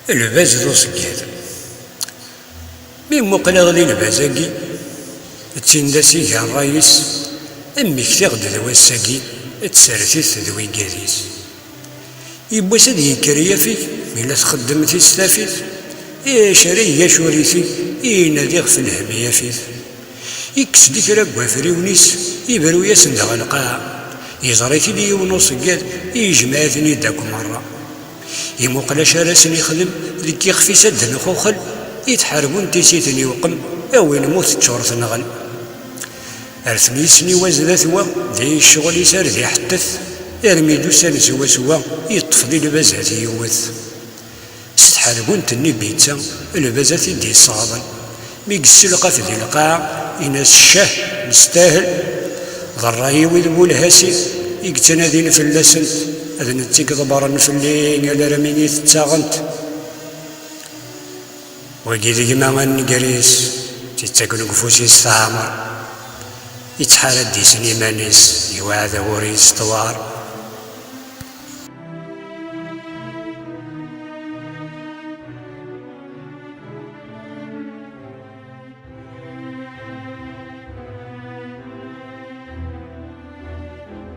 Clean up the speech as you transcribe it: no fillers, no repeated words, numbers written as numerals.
الباز ذو صقيل مين مقلغ لي البازاكي تسنداسي كان الرايس امي كتاغد ذو الساكي تسرثيث ذوي قاديس يبوس هاد يكريا فيك ميلا تخدم تيستافيث شري يا شوريثي يناديغ في الهمية فيث يكس ديك راكوا فريونيس يبرو ياسن دغ القاع يزريتي لي يونوس قاد يجمعتني داك مرة يموقلاش راسني يخدم ذيك يخفي سد نخوخل يتحاربون تيسيتني وقم اوين موت تشورث نغل ارثني سني وازدا ثوا ذي الشغل يسار ذي حتث ارمي دوسان سوا سوا يطفلي البازات يوث ستحاربون تني بيتسا البازات يدي الصابن ميقس القاف ذي القاع يناس الشاه نستاهل ضراي ويذبو الهاسي يقتنا ذي نفلسنت اذن نتيك ضبارا نفلين على رميني تتاغنت وكي ذيك ما غنقريس تتاكل قفوسي السامر يتحارد دي سني مانيس يواعد وريس طوار